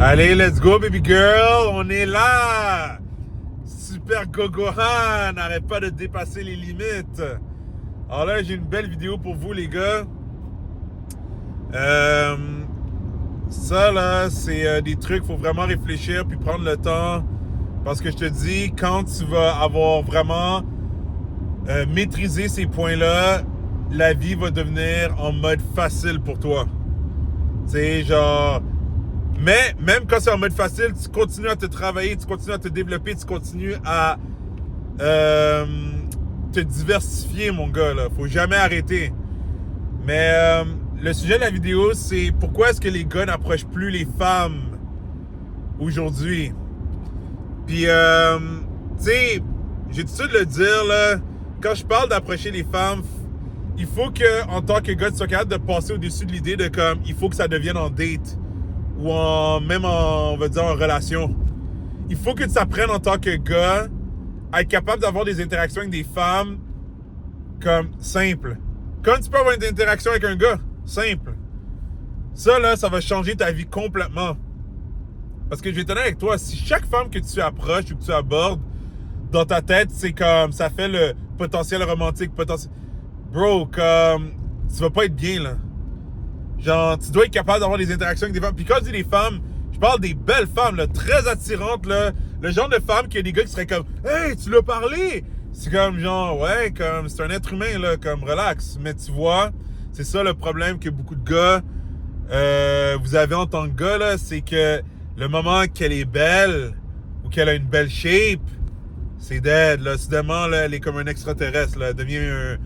Allez, let's go, baby girl. On est là. Super Gogohan. N'arrête pas de dépasser les limites. Alors là, j'ai une belle vidéo pour vous, les gars. Ça, là, c'est des trucs. Faut vraiment réfléchir puis prendre le temps. Parce que je te dis, quand tu vas avoir vraiment maîtrisé ces points-là, la vie va devenir en mode facile pour toi. Tu sais, genre... Mais même quand c'est en mode facile, tu continues à te travailler, tu continues à te développer, tu continues à te diversifier, mon gars. Là. Faut jamais arrêter. Mais le sujet de la vidéo, c'est pourquoi est-ce que les gars n'approchent plus les femmes aujourd'hui? Puis, tu sais, j'ai tout de le dire, là, quand je parle d'approcher les femmes, il faut que, en tant que gars, tu sois capable de passer au-dessus de l'idée de comme, il faut que ça devienne en date. Ou même en, on va dire, en relation. Il faut que tu apprennes en tant que gars à être capable d'avoir des interactions avec des femmes comme simples. Comme tu peux avoir une interaction avec un gars, simple. Ça, là, ça va changer ta vie complètement. Parce que je vais être honnête avec toi, si chaque femme que tu approches ou que tu abordes, dans ta tête, c'est comme, ça fait le potentiel romantique, Bro, comme, tu vas pas être bien, là. Genre, tu dois être capable d'avoir des interactions avec des femmes. Puis quand je dis des femmes, je parle des belles femmes, là, très attirantes, là. Le genre de femmes qu'il y a des gars qui seraient comme « Hey, tu l'as parlé! » C'est comme genre, ouais, comme, c'est un être humain, là, comme, relax. Mais tu vois, c'est ça le problème que beaucoup de gars, vous avez en tant que gars, là, c'est que le moment qu'elle est belle, ou qu'elle a une belle shape, c'est dead, là. Soudainement, là, elle est comme un extraterrestre, là. Elle devient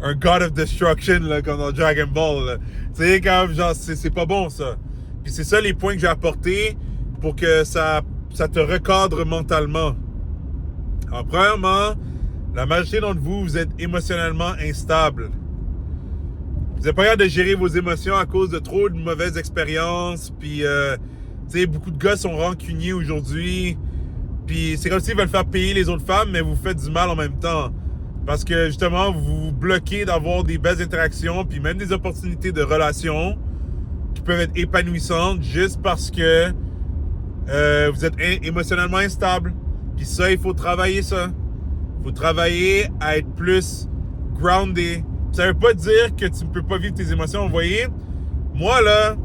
un God of Destruction, là, comme dans Dragon Ball, là. Tu sais, comme, genre, c'est pas bon, ça. Puis c'est ça les points que j'ai apportés pour que ça te recadre mentalement. Alors, premièrement, la majorité d'entre vous, vous êtes émotionnellement instable. Vous n'êtes pas capable de gérer vos émotions à cause de trop de mauvaises expériences. Puis, tu sais, beaucoup de gars sont rancuniers aujourd'hui. Puis c'est comme s'ils veulent faire payer les autres femmes, mais vous faites du mal en même temps. Parce que justement, vous vous bloquez d'avoir des belles interactions, puis même des opportunités de relations qui peuvent être épanouissantes juste parce que vous êtes émotionnellement instable. Puis ça, il faut travailler ça. Il faut travailler à être plus grounded. Ça veut pas dire que tu ne peux pas vivre tes émotions. Vous voyez, moi là,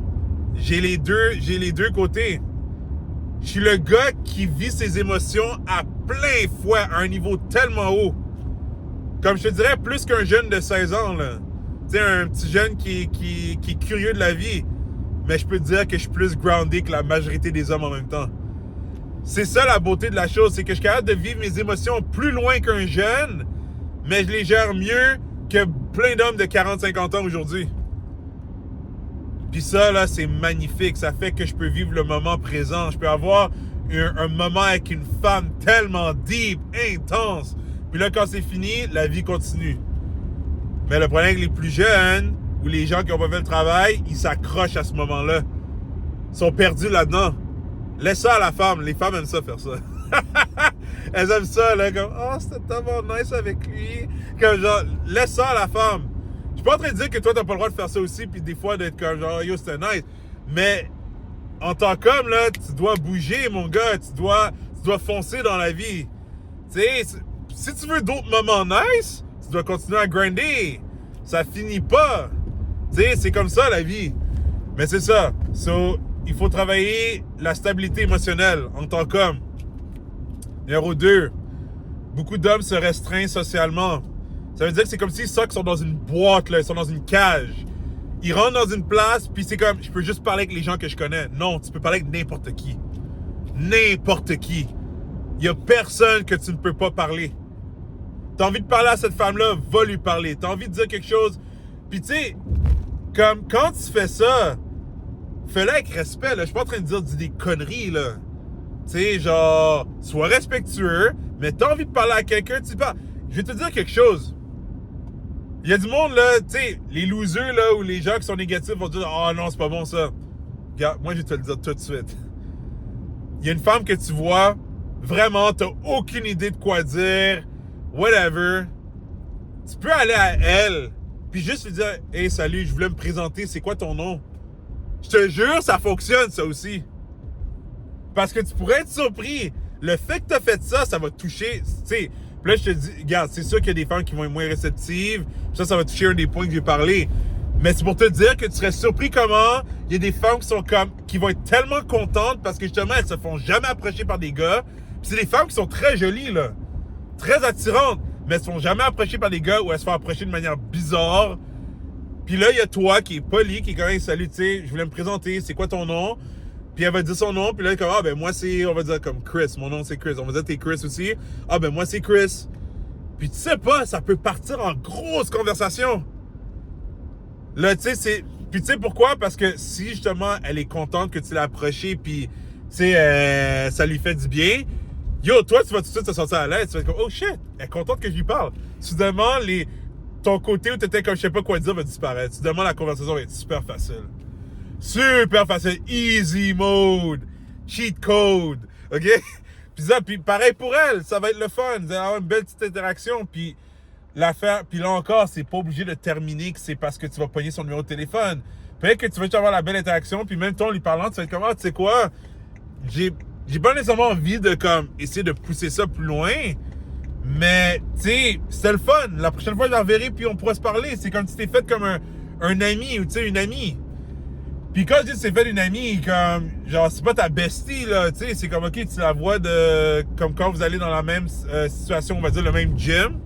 j'ai les deux côtés. Je suis le gars qui vit ses émotions à plein fouet, à un niveau tellement haut. Comme je te dirais, plus qu'un jeune de 16 ans, là. Tu sais, un petit jeune qui est curieux de la vie. Mais je peux te dire que je suis plus grounded que la majorité des hommes en même temps. C'est ça la beauté de la chose, c'est que je suis capable de vivre mes émotions plus loin qu'un jeune, mais je les gère mieux que plein d'hommes de 40-50 ans aujourd'hui. Puis ça, là, c'est magnifique. Ça fait que je peux vivre le moment présent. Je peux avoir un moment avec une femme tellement deep, intense. Puis là, quand c'est fini, la vie continue. Mais le problème avec les plus jeunes, ou les gens qui ont pas fait le travail, ils s'accrochent à ce moment-là. Ils sont perdus là-dedans. Laisse ça à la femme. Les femmes aiment ça, faire ça. Elles aiment ça, là, comme « Oh, c'était tellement nice avec lui. » Comme genre, laisse ça à la femme. Je suis pas en train de dire que toi, t'as pas le droit de faire ça aussi, puis des fois d'être comme genre « Yo, c'était nice. » Mais en tant qu'homme, là, tu dois bouger, mon gars. Tu dois foncer dans la vie. Tu sais, si tu veux d'autres moments nice, tu dois continuer à grinder. Ça finit pas. Tu sais, c'est comme ça, la vie. Mais c'est ça. So, il faut travailler la stabilité émotionnelle en tant qu'homme. Numéro 2, beaucoup d'hommes se restreignent socialement. Ça veut dire que c'est comme s'ils sont dans une boîte, là, ils sont dans une cage. Ils rentrent dans une place, puis c'est comme, je peux juste parler avec les gens que je connais. Non, tu peux parler avec n'importe qui. N'importe qui. Il n'y a personne que tu ne peux pas parler. T'as envie de parler à cette femme-là, va lui parler. T'as envie de dire quelque chose. Puis tu sais, comme quand tu fais ça, fais-le avec respect, là. Je suis pas en train de dire des conneries, là. Tu sais, genre, sois respectueux, mais t'as envie de parler à quelqu'un, tu parles. Je vais te dire quelque chose. Il y a du monde, là, tu sais, les losers, là, ou les gens qui sont négatifs vont dire « Ah non, c'est pas bon, ça. » Regarde, moi, je vais te le dire tout de suite. Il y a une femme que tu vois, vraiment, t'as aucune idée de quoi dire, whatever. Tu peux aller à elle, puis juste lui dire « Hey, salut, je voulais me présenter, c'est quoi ton nom? » Je te jure, ça fonctionne, ça aussi. Parce que tu pourrais être surpris. Le fait que tu as fait ça, ça va toucher. Tu sais, puis là, je te dis, regarde, c'est sûr qu'il y a des femmes qui vont être moins réceptives. Ça va toucher un des points que j'ai parlé. Mais c'est pour te dire que tu serais surpris comment il y a des femmes qui vont être tellement contentes parce que justement, elles se font jamais approcher par des gars. Puis c'est des femmes qui sont très jolies, là. Très attirantes. Mais elles se font jamais approcher par des gars ou elles se font approcher de manière bizarre. Puis là, il y a toi qui est poli, qui est quand même, salut, tu sais, je voulais me présenter, c'est quoi ton nom? Puis elle va dire son nom, puis là, elle est comme, ah ben moi c'est, on va dire comme Chris, mon nom c'est Chris. On va dire t'es Chris aussi. Ah ben moi c'est Chris. Puis tu sais pas, ça peut partir en grosse conversation. Là, tu sais, c'est. Puis tu sais pourquoi? Parce que si justement elle est contente que tu l'as approchée, puis tu sais, ça lui fait du bien, yo, toi, tu vas tout de suite te sentir à l'aise. Tu vas être comme, oh shit, elle est contente que je lui parle. Soudainement, ton côté où tu étais comme je sais pas quoi dire va disparaître. Soudainement, la conversation va être super facile. Super facile. Easy mode. Cheat code. OK? Puis pareil pour elle. Ça va être le fun. Vous allez avoir une belle petite interaction. Puis l'affaire, puis là encore, c'est pas obligé de terminer que c'est parce que tu vas pogner son numéro de téléphone. Peut-être que tu vas juste avoir la belle interaction. Puis même toi, en lui parlant, tu vas être comme, ah, tu sais quoi? J'ai pas nécessairement envie de comme essayer de pousser ça plus loin. Mais, tu sais, c'était le fun. La prochaine fois, je la reverrai, puis on pourra se parler. C'est comme si t'es fait comme un ami ou, tu sais, une amie. Puis quand je dis c'est fait une amie, comme, genre, c'est pas ta bestie, là, tu sais, c'est comme, ok, tu la vois comme quand vous allez dans la même situation, on va dire, le même gym.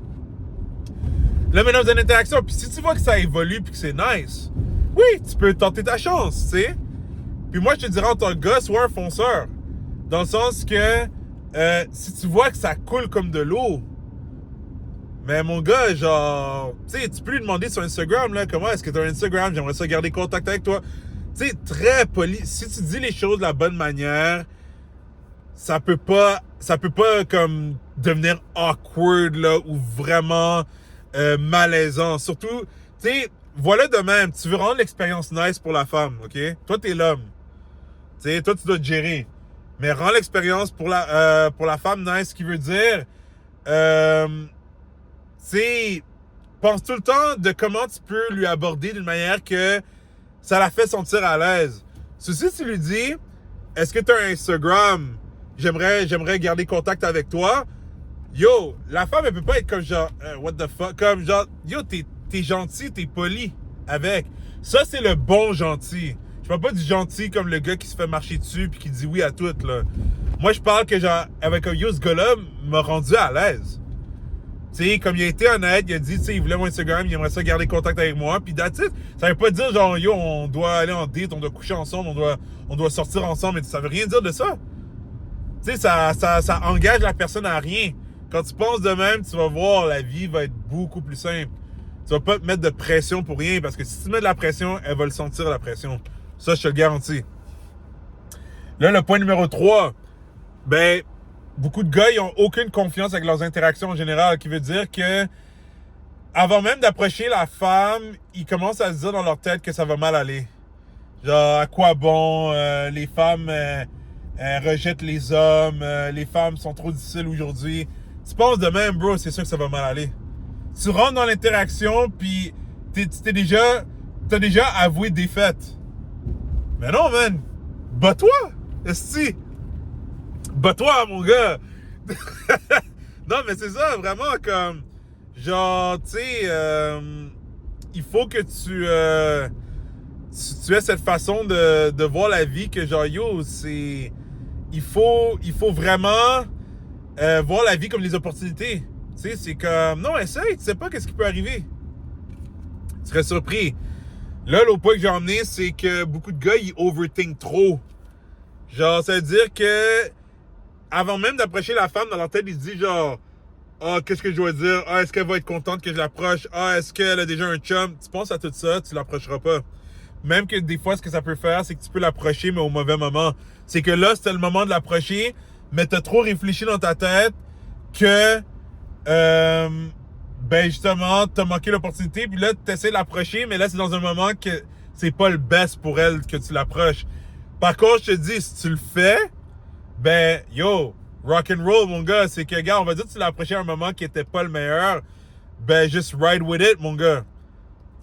Là, maintenant, vous avez une interaction. Puis si tu vois que ça évolue, puis que c'est nice, oui, tu peux tenter ta chance, tu sais. Puis moi, je te dirais en tant que gars, sois un fonceur. Dans le sens que, si tu vois que ça coule comme de l'eau, mais mon gars, genre, tu sais, tu peux lui demander sur Instagram, là, comment est-ce que tu as un Instagram, j'aimerais ça garder contact avec toi. Tu sais, très poli. Si tu dis les choses de la bonne manière, ça peut pas comme devenir awkward, là, ou vraiment malaisant. Surtout, tu sais, voilà de même, tu veux rendre l'expérience nice pour la femme, OK? Toi, t'es l'homme. Tu sais, toi, tu dois te gérer. Mais rends l'expérience pour la femme nice, ce qui veut dire, tu sais, pense tout le temps de comment tu peux lui aborder d'une manière que ça la fait sentir à l'aise. Ceci, tu lui dis, est-ce que tu as un Instagram? J'aimerais garder contact avec toi. Yo, la femme, elle peut pas être comme genre, what the fuck? Comme genre, yo, t'es gentil, t'es poli avec. Ça, c'est le bon gentil. Je parle pas du gentil comme le gars qui se fait marcher dessus puis qui dit oui à tout, là. Moi, je parle que genre, avec un yo, ce gars-là m'a rendu à l'aise. Tu sais, comme il a été honnête, il a dit, tu sais, il voulait mon Instagram, il aimerait ça garder contact avec moi, puis that's it. Ça veut pas dire genre, yo, on doit aller en date, on doit coucher ensemble, on doit sortir ensemble, mais ça veut rien dire de ça. Tu sais, ça engage la personne à rien. Quand tu penses de même, tu vas voir, la vie va être beaucoup plus simple. Tu vas pas te mettre de pression pour rien, parce que si tu mets de la pression, elle va le sentir, la pression. Ça, je te le garantis. Là, le point numéro 3, ben, beaucoup de gars, ils ont aucune confiance avec leurs interactions en général, qui veut dire que avant même d'approcher la femme, ils commencent à se dire dans leur tête que ça va mal aller. Genre, à quoi bon, les femmes elles rejettent les hommes, les femmes sont trop difficiles aujourd'hui. Tu penses de même, bro, c'est sûr que ça va mal aller. Tu rentres dans l'interaction, puis t'as déjà avoué défaite. Mais non, man, bats-toi, esti. Bats-toi, mon gars! Non, mais c'est ça, vraiment, comme... Genre, tu sais, il faut que tu aies cette façon de voir la vie que, genre, yo, c'est... Il faut vraiment voir la vie comme des opportunités. Tu sais, c'est comme... Non, essaye, tu sais pas qu'est-ce qui peut arriver. Tu serais surpris. Là, l'autre point que j'ai emmené, c'est que beaucoup de gars, ils overthink trop. Genre, ça veut dire que... Avant même d'approcher la femme, dans leur tête, ils se disent genre, ah, qu'est-ce que je dois dire? Ah, est-ce qu'elle va être contente que je l'approche? Ah, est-ce qu'elle a déjà un chum? Tu penses à tout ça, tu l'approcheras pas. Même que des fois, ce que ça peut faire, c'est que tu peux l'approcher, mais au mauvais moment. C'est que là, c'était le moment de l'approcher, mais t'as trop réfléchi dans ta tête que, ben justement, t'as manqué l'opportunité, puis là, t'essaies de l'approcher, mais là, c'est dans un moment que c'est pas le best pour elle que tu l'approches. Par contre, je te dis, si tu le fais, ben, yo, rock and roll, mon gars. C'est que, gars, on va dire que tu l'as approché à un moment qui était pas le meilleur. Ben, just ride with it, mon gars.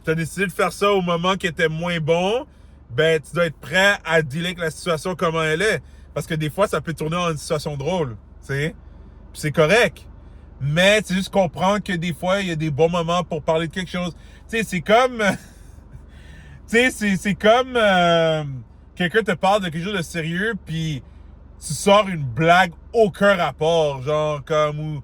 Tu as décidé de faire ça au moment qui était moins bon. ben tu dois être prêt à dealer avec la situation comment elle est. Parce que des fois, ça peut tourner en une situation drôle, tu sais. Puis c'est correct. Mais c'est juste comprendre que des fois, il y a des bons moments pour parler de quelque chose. Tu sais, c'est comme... tu sais, c'est comme... quelqu'un te parle de quelque chose de sérieux, puis tu sors une blague aucun rapport. Genre, comme... Ou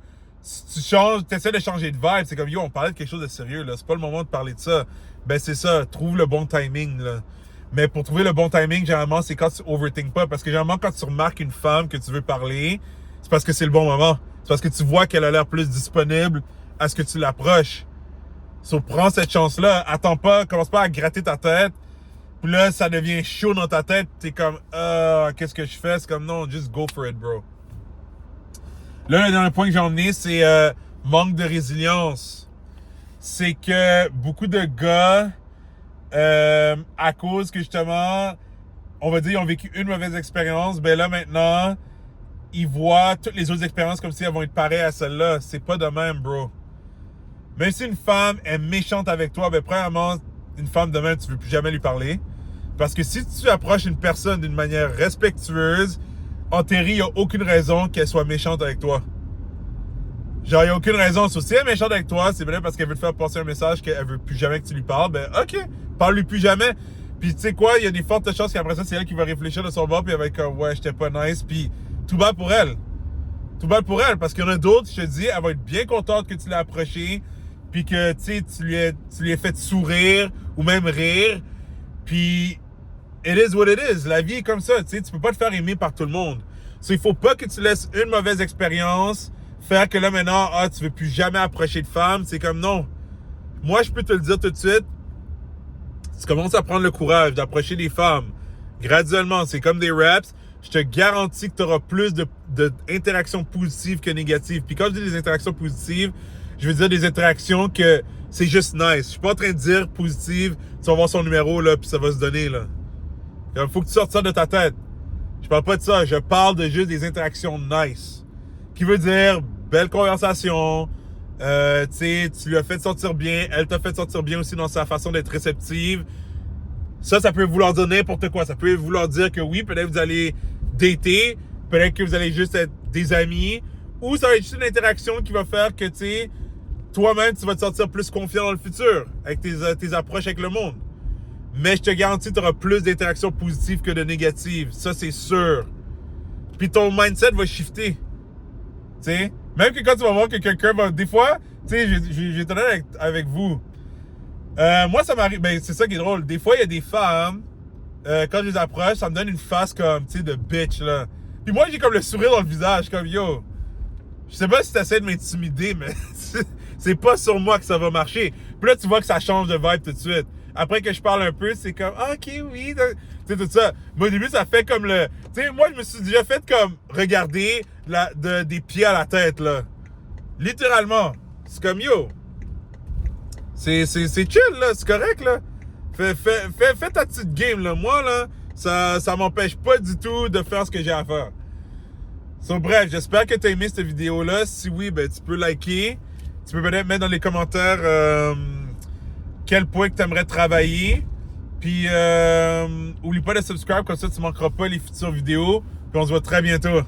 tu changes, t'essaies de changer de vibe. C'est comme, yo, on parlait de quelque chose de sérieux, là. C'est pas le moment de parler de ça. Ben, c'est ça. Trouve le bon timing, là. Mais pour trouver le bon timing, généralement, c'est quand tu overthink pas. Parce que généralement, quand tu remarques une femme que tu veux parler, c'est parce que c'est le bon moment. C'est parce que tu vois qu'elle a l'air plus disponible à ce que tu l'approches. So, prends cette chance-là. Attends pas, commence pas à gratter ta tête. Puis là, ça devient chaud dans ta tête. T'es comme, qu'est-ce que je fais? C'est comme, non, just go for it, bro. Là, le dernier point que j'ai emmené, c'est manque de résilience. C'est que beaucoup de gars, à cause que justement, on va dire, ils ont vécu une mauvaise expérience, ben là maintenant, ils voient toutes les autres expériences comme si elles vont être pareilles à celle-là. C'est pas de même, bro. Même si une femme est méchante avec toi, ben premièrement, une femme de même, tu veux plus jamais lui parler. Parce que si tu approches une personne d'une manière respectueuse, en théorie, il n'y a aucune raison qu'elle soit méchante avec toi. Genre, il n'y a aucune raison. Si elle est méchante avec toi, c'est bien parce qu'elle veut te faire passer un message qu'elle veut plus jamais que tu lui parles. Ben, OK, parle-lui plus jamais. Puis, tu sais quoi, il y a des fortes chances qu'après ça, c'est elle qui va réfléchir de son bord, puis elle va être comme, ouais, j'étais pas nice. Puis, tout bas pour elle. Tout bas pour elle. Parce qu'il y en a d'autres, je te dis, elle va être bien contente que tu l'aies approchée, puis que, tu sais, tu lui aies fait sourire, ou même rire. Puis, it is what it is. La vie est comme ça, tu sais, tu peux pas te faire aimer par tout le monde. So, il faut pas que tu laisses une mauvaise expérience faire que là, maintenant, tu veux plus jamais approcher de femmes. C'est comme, non. Moi, je peux te le dire tout de suite. Tu commences à prendre le courage d'approcher des femmes. Graduellement, c'est comme des reps. Je te garantis que tu auras plus d'interactions positives que négatives. Puis quand je dis des interactions positives, je veux dire des interactions que c'est juste nice. Je suis pas en train de dire positive, tu vas voir son numéro, là, puis ça va se donner, là. Il faut que tu sortes ça de ta tête. Je parle pas de ça. Je parle de juste des interactions nice. Qui veut dire belle conversation, tu sais, tu lui as fait sentir bien, elle t'a fait sentir bien aussi dans sa façon d'être réceptive. Ça peut vouloir dire n'importe quoi. Ça peut vouloir dire que oui, peut-être vous allez dater, peut-être que vous allez juste être des amis, ou ça va être juste une interaction qui va faire que, tu sais, toi-même, tu vas te sentir plus confiant dans le futur avec tes approches avec le monde. Mais je te garantis, tu auras plus d'interactions positives que de négatives. Ça, c'est sûr. Puis ton mindset va shifter. Tu sais, même que quand tu vas voir que quelqu'un va... Des fois, tu sais, j'ai été honnête avec vous. Moi, ça m'arrive... Ben, c'est ça qui est drôle. Des fois, il y a des femmes, quand je les approche, ça me donne une face comme, tu sais, de bitch, là. Puis moi, j'ai comme le sourire dans le visage, comme, yo, je sais pas si t'essaies de m'intimider, mais c'est pas sur moi que ça va marcher. Puis là, tu vois que ça change de vibe tout de suite. Après que je parle un peu, c'est comme, OK, oui, tu sais, tout ça. Mais au début, ça fait comme le... Tu sais, moi, je me suis déjà fait comme regarder des pieds à la tête, là. Littéralement. C'est comme, yo, c'est chill, là, c'est correct, là. Fais ta petite game, là. Moi, là, ça m'empêche pas du tout de faire ce que j'ai à faire. So, bref, j'espère que tu as aimé cette vidéo-là. Si oui, ben, tu peux liker. Tu peux peut-être mettre dans les commentaires quel point que tu aimerais travailler. Puis, oublie pas de subscribe, comme ça tu manqueras pas les futures vidéos. Puis on se voit très bientôt.